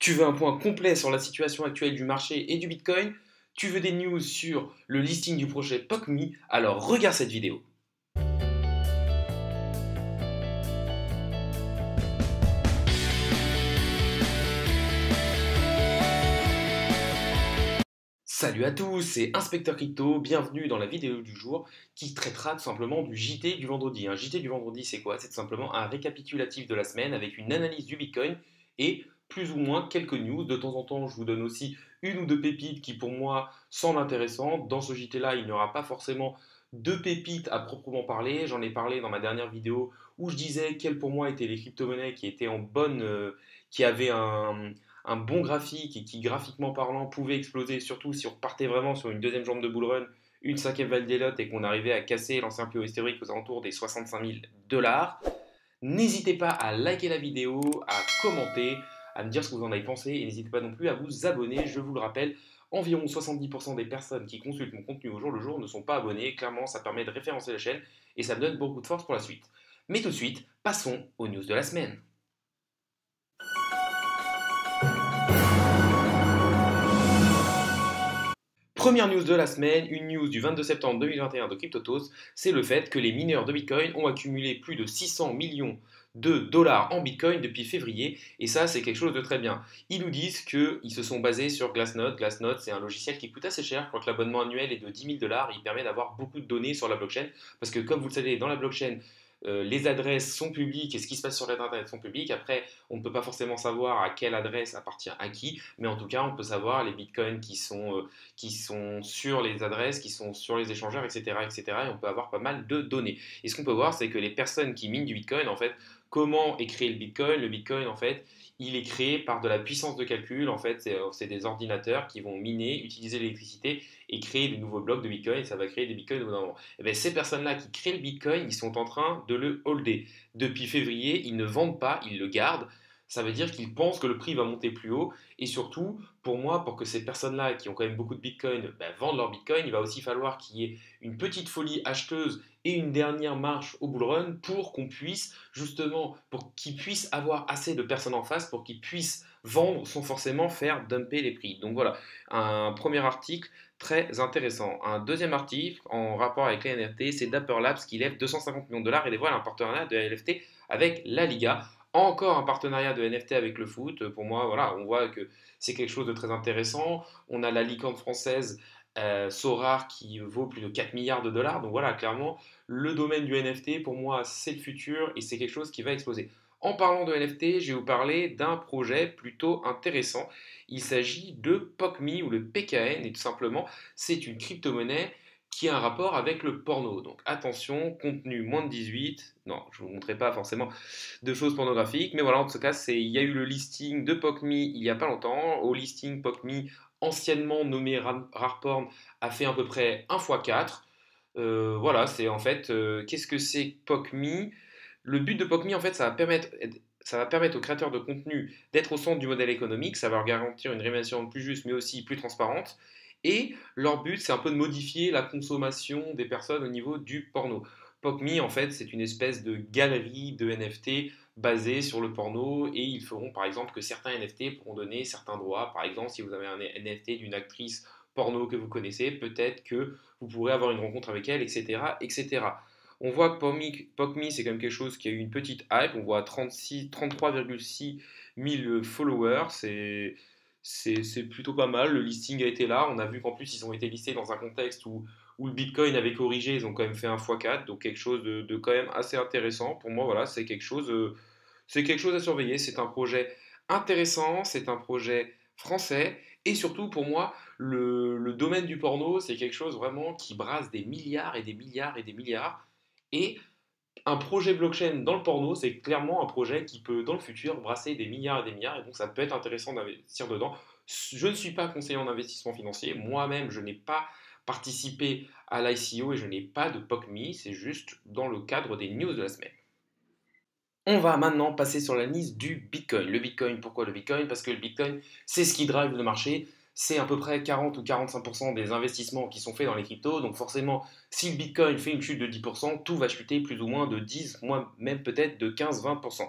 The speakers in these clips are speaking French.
Tu veux un point complet sur la situation actuelle du marché et du Bitcoin? Tu veux des news sur le listing du projet POCMI? Alors regarde cette vidéo. Salut à tous, c'est Inspecteur Crypto, bienvenue dans la vidéo du jour qui traitera tout simplement du JT du vendredi. Un JT du vendredi, c'est quoi? C'est tout simplement un récapitulatif de la semaine avec une analyse du Bitcoin et plus ou moins quelques news. De temps en temps, je vous donne aussi une ou deux pépites qui pour moi semblent intéressantes. Dans ce JT-là, il n'y aura pas forcément de pépites à proprement parler. J'en ai parlé dans ma dernière vidéo où je disais quelles pour moi étaient les crypto-monnaies qui étaient en bonne, qui avaient un bon graphique et qui, graphiquement parlant, pouvait exploser, surtout si on repartait vraiment sur une deuxième jambe de bull run, une cinquième vague d'Elliott et qu'on arrivait à casser l'ancien plus haut historique aux alentours des 65 000 dollars. N'hésitez pas à liker la vidéo, à commenter, à me dire ce que vous en avez pensé et n'hésitez pas non plus à vous abonner. Je vous le rappelle, environ 70% des personnes qui consultent mon contenu au jour le jour ne sont pas abonnées. Clairement, ça permet de référencer la chaîne et ça me donne beaucoup de force pour la suite. Mais tout de suite, passons aux news de la semaine. Première news de la semaine, une news du 22 septembre 2021 de CryptoTos, c'est le fait que les mineurs de Bitcoin ont accumulé plus de 600 millions de dollars en Bitcoin depuis février, et ça c'est quelque chose de très bien. Ils nous disent qu'ils se sont basés sur Glassnode. Glassnode c'est un logiciel qui coûte assez cher, je crois que l'abonnement annuel est de 10 000 dollars, il permet d'avoir beaucoup de données sur la blockchain, parce que comme vous le savez, dans la blockchain, les adresses sont publiques et ce qui se passe sur l'internet sont publics. Après, on ne peut pas forcément savoir à quelle adresse appartient à qui, mais en tout cas, on peut savoir les bitcoins qui sont sur les adresses, qui sont sur les échangeurs, etc., etc. Et on peut avoir pas mal de données. Et ce qu'on peut voir, c'est que les personnes qui minent du bitcoin, en fait, comment est créé le bitcoin? Le bitcoin, en fait, il est créé par de la puissance de calcul. En fait, c'est des ordinateurs qui vont miner, utiliser l'électricité et créer des nouveaux blocs de bitcoin. Et ça va créer des bitcoins au bout d'un moment. Et bien, ces personnes-là qui créent le bitcoin, ils sont en train de le holder. Depuis février, ils ne vendent pas, ils le gardent. Ça veut dire qu'ils pensent que le prix va monter plus haut. Et surtout, pour moi, pour que ces personnes-là qui ont quand même beaucoup de bitcoin vendent leur bitcoin, il va aussi falloir qu'il y ait une petite folie acheteuse et une dernière marche au bull run pour qu'on puisse justement, pour qu'ils puissent avoir assez de personnes en face pour qu'ils puissent vendre sans forcément faire dumper les prix. Donc voilà, un premier article très intéressant. Un deuxième article en rapport avec les NFT, c'est Dapper Labs qui lève 250 millions de dollars et dévoile un partenariat de NFT avec la Liga. Encore un partenariat de NFT avec le foot. Pour moi, voilà, on voit que c'est quelque chose de très intéressant. On a la licorne française Sorare qui vaut plus de 4 milliards de dollars. Donc voilà, clairement, le domaine du NFT, pour moi, c'est le futur et c'est quelque chose qui va exploser. En parlant de NFT, je vais vous parler d'un projet plutôt intéressant. Il s'agit de POCMI ou le PKN et tout simplement, c'est une crypto-monnaie qui a un rapport avec le porno. Donc attention, contenu moins de 18. Non, je ne vous montrerai pas forcément de choses pornographiques, mais voilà, en tout cas, il y a eu le listing de POCMI il n'y a pas longtemps. Au listing POCMI, anciennement nommé Rareporn, a fait à peu près 1 x 4. Voilà, c'est en fait, qu'est-ce que c'est POCMI? Le but de POCMI, en fait, ça va permettre aux créateurs de contenu d'être au centre du modèle économique, ça va leur garantir une rémunération plus juste, mais aussi plus transparente. Et leur but, c'est un peu de modifier la consommation des personnes au niveau du porno. POCMI, en fait, c'est une espèce de galerie de NFT basée sur le porno et ils feront par exemple que certains NFT pourront donner certains droits. Par exemple, si vous avez un NFT d'une actrice porno que vous connaissez, peut-être que vous pourrez avoir une rencontre avec elle, etc., etc. On voit que POCMI, c'est quand même quelque chose qui a eu une petite hype. On voit 33,6 000 followers. C'est plutôt pas mal. Le listing a été là. On a vu qu'en plus, ils ont été listés dans un contexte où le Bitcoin avait corrigé. Ils ont quand même fait un x4. Donc, quelque chose de quand même assez intéressant. Pour moi, voilà, c'est quelque chose à surveiller. C'est un projet intéressant. C'est un projet français. Et surtout, pour moi, le domaine du porno, c'est quelque chose vraiment qui brasse des milliards et des milliards et des milliards. Et un projet blockchain dans le porno, c'est clairement un projet qui peut, dans le futur, brasser des milliards et des milliards. Et donc, ça peut être intéressant d'investir dedans. Je ne suis pas conseiller en investissement financier. Moi-même, je n'ai pas participé à l'ICO et je n'ai pas de POCMI. C'est juste dans le cadre des news de la semaine. On va maintenant passer sur la liste du Bitcoin. Le Bitcoin, pourquoi le Bitcoin? Parce que le Bitcoin, c'est ce qui drive le marché. C'est à peu près 40 ou 45% des investissements qui sont faits dans les cryptos. Donc forcément, si le Bitcoin fait une chute de 10%, tout va chuter plus ou moins de 10, moins même peut-être de 15-20%.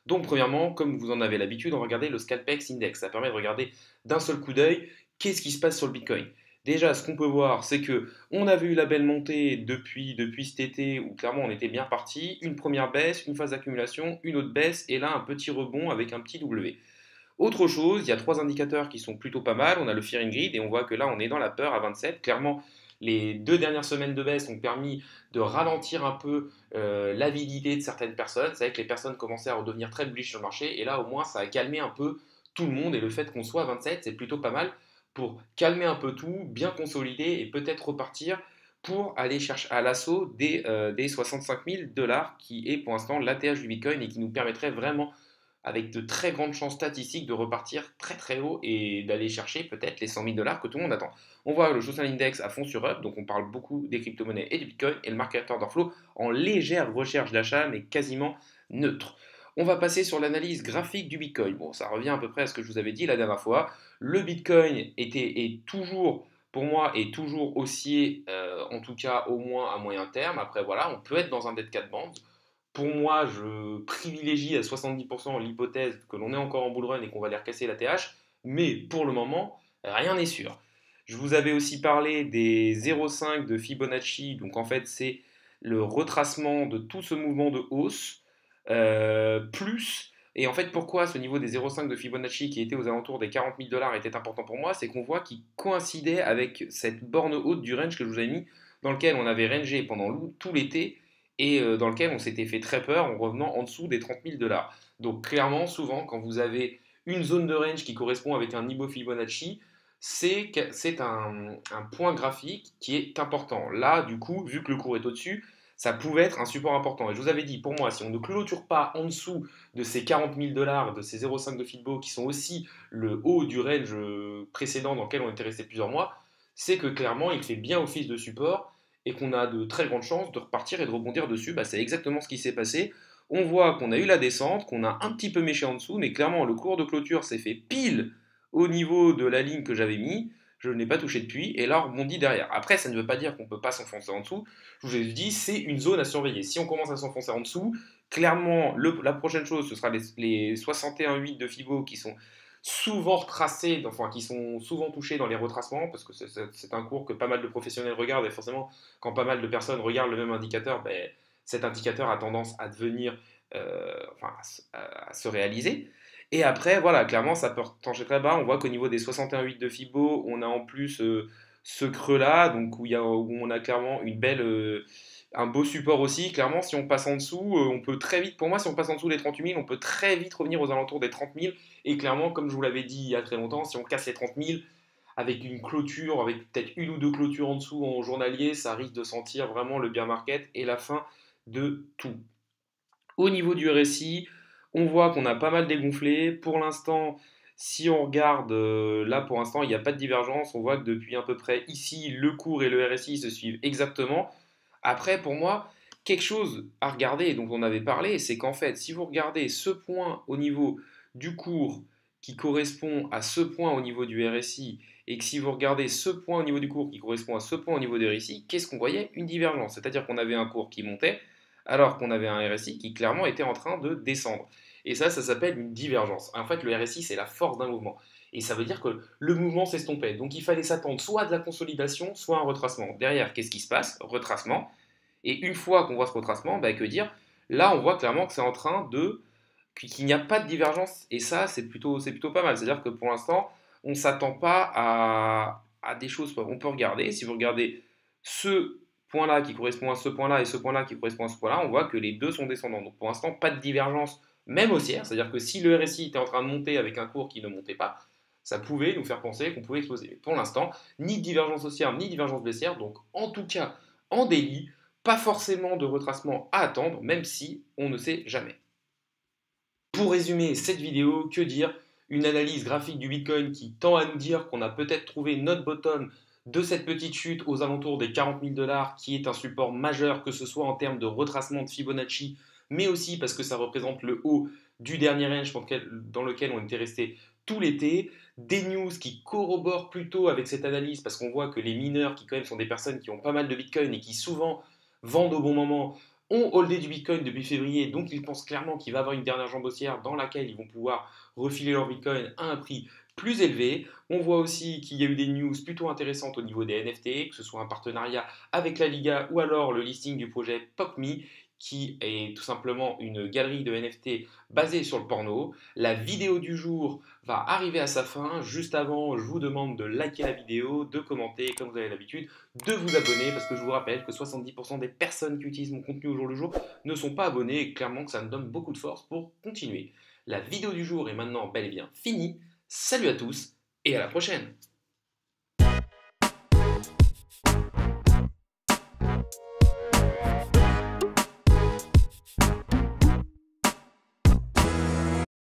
Donc premièrement, comme vous en avez l'habitude, on va regarder le Scalpex Index. Ça permet de regarder d'un seul coup d'œil qu'est-ce qui se passe sur le Bitcoin. Déjà, ce qu'on peut voir, c'est que on avait eu la belle montée depuis cet été où clairement on était bien parti. Une première baisse, une phase d'accumulation, une autre baisse et là un petit rebond avec un petit W. Autre chose, il y a trois indicateurs qui sont plutôt pas mal. On a le Fear and Greed et on voit que là, on est dans la peur à 27. Clairement, les 2 dernières semaines de baisse ont permis de ralentir un peu l'avidité de certaines personnes. C'est vrai que les personnes commençaient à redevenir très bullish sur le marché et là, au moins, ça a calmé un peu tout le monde et le fait qu'on soit à 27, c'est plutôt pas mal pour calmer un peu tout, bien consolider et peut-être repartir pour aller chercher à l'assaut des 65 000 dollars qui est pour l'instant l'ATH du Bitcoin et qui nous permettrait vraiment avec de très grandes chances statistiques de repartir très très haut et d'aller chercher peut-être les 100 000 dollars que tout le monde attend. On voit le Social Index à fond sur Up, donc on parle beaucoup des crypto-monnaies et du Bitcoin, et le market order flow en légère recherche d'achat, mais quasiment neutre. On va passer sur l'analyse graphique du Bitcoin. Bon, ça revient à peu près à ce que je vous avais dit la dernière fois. Le Bitcoin est toujours, pour moi, est toujours haussier, en tout cas au moins à moyen terme. Après, voilà, on peut être dans un dead cat band. Pour moi, je privilégie à 70% l'hypothèse que l'on est encore en bull run et qu'on va aller recasser la TH, mais pour le moment, rien n'est sûr. Je vous avais aussi parlé des 0,5 de Fibonacci, donc en fait c'est le retracement de tout ce mouvement de hausse, plus, et en fait pourquoi ce niveau des 0,5 de Fibonacci qui était aux alentours des 40 000 dollars était important pour moi, c'est qu'on voit qu'il coïncidait avec cette borne haute du range que je vous ai mis, dans lequel on avait rangé pendant tout l'été, et dans lequel on s'était fait très peur en revenant en dessous des 30 000 dollars. Donc clairement, souvent, quand vous avez une zone de range qui correspond avec un niveau Fibonacci, c'est un point graphique qui est important. Là, du coup, vu que le cours est au-dessus, ça pouvait être un support important. Et je vous avais dit, pour moi, si on ne clôture pas en dessous de ces 40 000 dollars, de ces 0,5 de Fibon, qui sont aussi le haut du range précédent dans lequel on était resté plusieurs mois, c'est que clairement, il fait bien office de support et qu'on a de très grandes chances de repartir et de rebondir dessus. Bah, c'est exactement ce qui s'est passé. On voit qu'on a eu la descente, qu'on a un petit peu méché en dessous, mais clairement le cours de clôture s'est fait pile au niveau de la ligne que j'avais mis. Je ne l'ai pas touché depuis, et là on rebondit derrière. Après, ça ne veut pas dire qu'on ne peut pas s'enfoncer en dessous. Je vous ai dit, c'est une zone à surveiller. Si on commence à s'enfoncer en dessous, clairement, la prochaine chose, ce sera les 61,8 de Fibo qui sont souvent retracés, enfin qui sont souvent touchés dans les retracements, parce que c'est un cours que pas mal de professionnels regardent, et forcément, quand pas mal de personnes regardent le même indicateur, ben, cet indicateur a tendance à devenir, enfin, à se réaliser. Et après, voilà, clairement, ça peut retancher très bas. On voit qu'au niveau des 61,8 de Fibo, on a en plus ce creux-là, donc où on a clairement un beau support aussi. Clairement, si on passe en dessous, on peut très vite, pour moi, si on passe en dessous des 38 000, on peut très vite revenir aux alentours des 30 000. Et clairement, comme je vous l'avais dit il y a très longtemps, si on casse les 30 000, avec une clôture, avec peut-être une ou deux clôtures en dessous en journalier, ça risque de sentir vraiment le bear market et la fin de tout. Au niveau du RSI, on voit qu'on a pas mal dégonflé. Pour l'instant, si on regarde, là pour l'instant, il n'y a pas de divergence. On voit que depuis à peu près ici, le cours et le RSI se suivent exactement. Après, pour moi, quelque chose à regarder, et dont on avait parlé, c'est qu'en fait, si vous regardez ce point au niveau du cours qui correspond à ce point au niveau du RSI, et que si vous regardez ce point au niveau du cours qui correspond à ce point au niveau du RSI, qu'est-ce qu'on voyait? Une divergence. C'est-à-dire qu'on avait un cours qui montait, alors qu'on avait un RSI qui clairement était en train de descendre. Et ça s'appelle une divergence. En fait, le RSI, c'est la force d'un mouvement. Et ça veut dire que le mouvement s'estompait. Donc il fallait s'attendre soit à de la consolidation, soit à un retracement. Derrière, qu'est-ce qui se passe? Retracement. Et une fois qu'on voit ce retracement, bah, que dire? Là, on voit clairement que c'est en train de qu'il n'y a pas de divergence. Et ça, c'est plutôt pas mal. C'est-à-dire que pour l'instant, on ne s'attend pas à des choses. On peut regarder, si vous regardez ce point-là qui correspond à ce point-là et ce point-là qui correspond à ce point-là, on voit que les deux sont descendants. Donc pour l'instant, pas de divergence, même haussière. C'est-à-dire que si le RSI était en train de monter avec un cours qui ne montait pas, ça pouvait nous faire penser qu'on pouvait exploser. Mais pour l'instant, ni divergence haussière, ni divergence baissière. Donc en tout cas, en délit, pas forcément de retracement à attendre, même si on ne sait jamais. Pour résumer cette vidéo, que dire? Une analyse graphique du Bitcoin qui tend à nous dire qu'on a peut-être trouvé notre bottom de cette petite chute aux alentours des 40 000 dollars, qui est un support majeur, que ce soit en termes de retracement de Fibonacci, mais aussi parce que ça représente le haut du dernier range dans lequel on était resté tout l'été. Des news qui corroborent plutôt avec cette analyse, parce qu'on voit que les mineurs, qui quand même sont des personnes qui ont pas mal de Bitcoin et qui souvent vendent au bon moment, ont holdé du Bitcoin depuis février, donc ils pensent clairement qu'il va y avoir une dernière jambe haussière dans laquelle ils vont pouvoir refiler leur Bitcoin à un prix plus élevé. On voit aussi qu'il y a eu des news plutôt intéressantes au niveau des NFT, que ce soit un partenariat avec la Liga ou alors le listing du projet PopMe, qui est tout simplement une galerie de NFT basée sur le porno. La vidéo du jour va arriver à sa fin. Juste avant, je vous demande de liker la vidéo, de commenter comme vous avez l'habitude, de vous abonner parce que je vous rappelle que 70% des personnes qui utilisent mon contenu au jour le jour ne sont pas abonnés et clairement que ça me donne beaucoup de force pour continuer. La vidéo du jour est maintenant bel et bien finie. Salut à tous et à la prochaine!